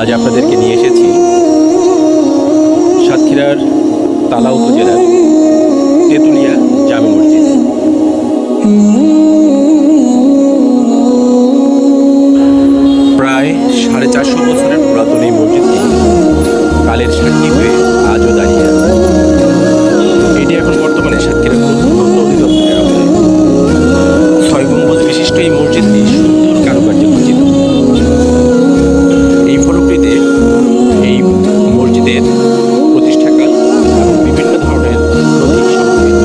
আজ আপনাদেরকে নিয়ে এসেছি সাতক্ষীরার তালা উপজেলার তেঁতুলিয়া জামে মসজিদ। প্রায় 450 বছরের পুরাতন এই মসজিদটি কালের সাক্ষী হয়ে আজও দাঁড়িয়ে আছে। এটি এখন বর্তমানে সাতক্ষীরা প্রত্নতত্ত্ব অধিদপ্তরের আওতায়। 6 গম্বুজ বিশিষ্ট এই মসজিদটি সুন্দর কারুকার্যে খচিত। এই ফলকটিতে এই মসজিদের প্রতিষ্ঠাকাল এবং বিভিন্ন ধরনের প্রতীক সংকলিত।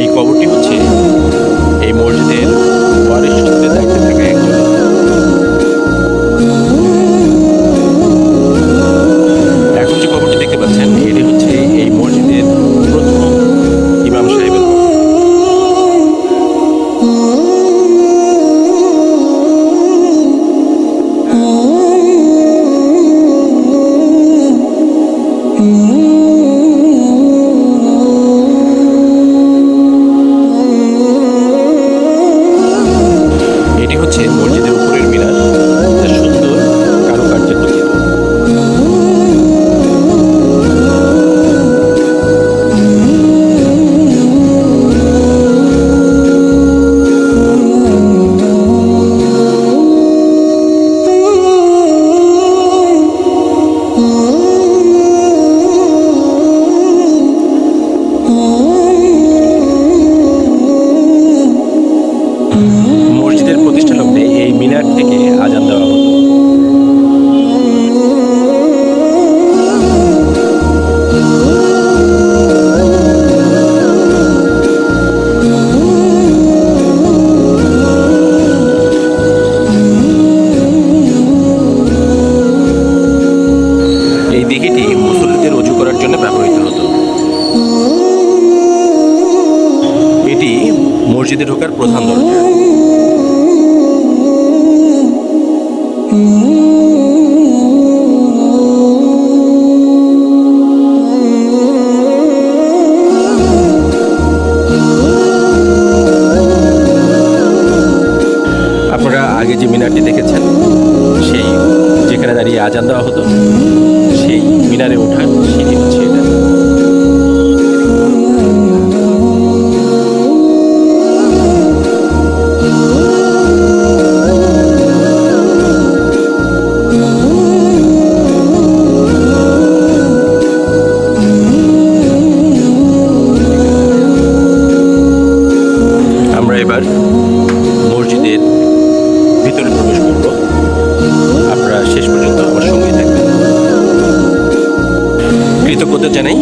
এই কবরটি হচ্ছে এই মসজিদের ওয়ারিশ সূত্রে দায়িত্বে থাকা একজন। এখন যে কবরটি দেখতে পাচ্ছেন এটি হচ্ছে এই মসজিদের প্রথম ইমাম সাহেবের কবর। এটি হচ্ছে মসজিদের উপরের মিনার, যা সুন্দর কারুকার্যে খচিত। মসজিদের প্রতিষ্ঠা লগ্নে এই মিনার থেকে আজান দেওয়া হতো। এই দিঘিটি মুসল্লিদের ওযু করার জন্য ব্যবহৃত হতো। এটি মসজিদে ঢোকার প্রধান দরজা। আপনারা আগে যে মিনারটি দেখেছেন, সেই যেখানে দাঁড়িয়ে আজান দেওয়া হতো, সেই মিনারে ওঠার সিঁড়ি হচ্ছে এটা। আমরা এবার মসজিদের ভিতরে প্রবেশ করব। আপনারা শেষ পর্যন্ত আমার সঙ্গেই থাকবেন। কৃতজ্ঞতা জানাই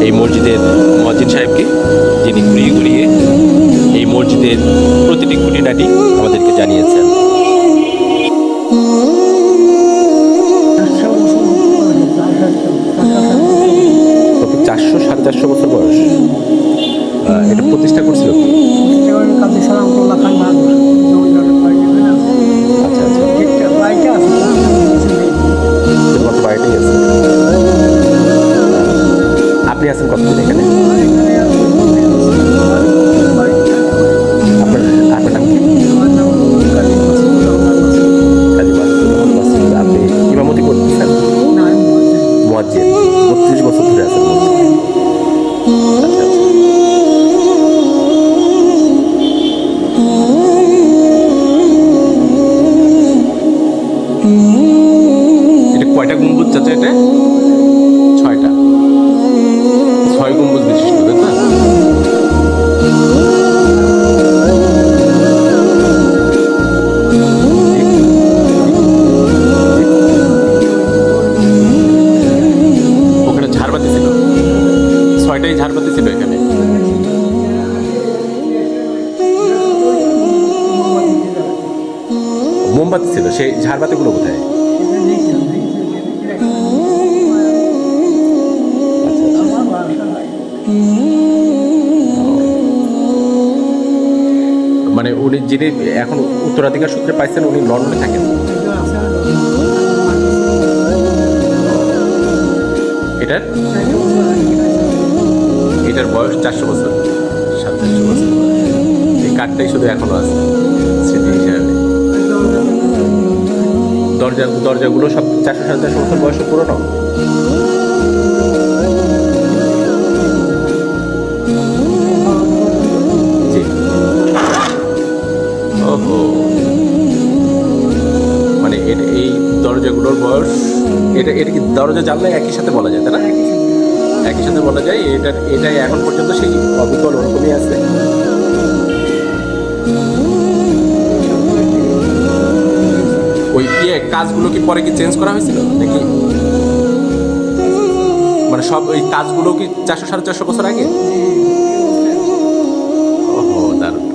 এই মসজিদের মুয়াজ্জিন সাহেবকে, যিনি ঘুরিয়ে ঘুরিয়ে এই মসজিদের প্রতিটি খুঁটিনাটি আমাদেরকে জানিয়েছেন। কত 400-450 বছর বয়স। এটা প্রতিষ্ঠা করছিল কি? আচ্ছা আচ্ছা, কত বাড়িটাই আছে। আপনি আছেন কতদিন এখানে? আপনার আপনার নাম কি? আপনি ইমামতি করতেছেন? মুয়াজ্জিন। 32 বছর ধরে আছেন। আচ্ছা আচ্ছা। এটা কয়টা গম্বুজ চাচা? এটা 6টা। 6 গম্বুজ বিশিষ্ট, তাই না? ওখানে ঝাড়বাতি ছিল, 6টাই ঝাড়বাতি ছিল এখানে। মোমবাতি ছিল, সেই ঝাড়বাতিগুলো কোথায়? মানে উনি যিনি এখন উত্তরাধিকার সূত্রে পাইছেন, উনি লন্ডনে থাকেন। এটার এটার বয়স 400 বছর, 700 বছর। এই কাঠটাই শুধু এখনো আছে স্মৃতি হিসাবে। দরজাগুলো সব 400-450 বছর বয়সে পুরনো। জি। ওহো, মানে এই দরজাগুলোর বয়স, এটা কি দরজা জানলা একই সাথে বলা যায়, তাই না? একই সাথে বলা যায়। এটাই এখন পর্যন্ত সেই অবিকল ওরকমই আছে। ওই কাজগুলো কি পরে কি চেঞ্জ করা হয়েছিল নাকি? মানে সব ওই কাজগুলো কি 400-450 বছর আগে? ওহো, দারুণ।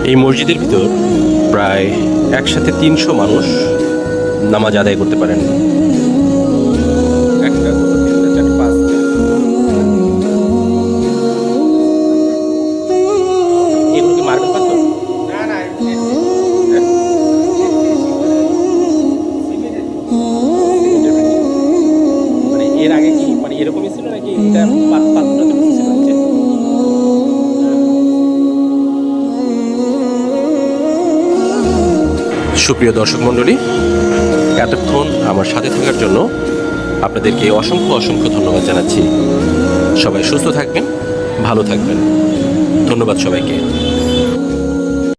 এই মসজিদের ভিতর প্রায় একসাথে 300 মানুষ নামাজ আদায় করতে পারেন। একটা, দুটো, তিনটা, চারটা, পাঁচটা। এগুলো কি মার্বেল পাথর? মানে এর আগে কি মানে এরকমই ছিল নাকি এটা পাথরটা তো ছিল? সুপ্রিয় দর্শক মণ্ডলী, এতক্ষণ আমার সাথে থাকার জন্য আপনাদেরকে অসংখ্য ধন্যবাদ জানাচ্ছি। সবাই সুস্থ থাকবেন, ভালো থাকবেন। ধন্যবাদ সবাইকে।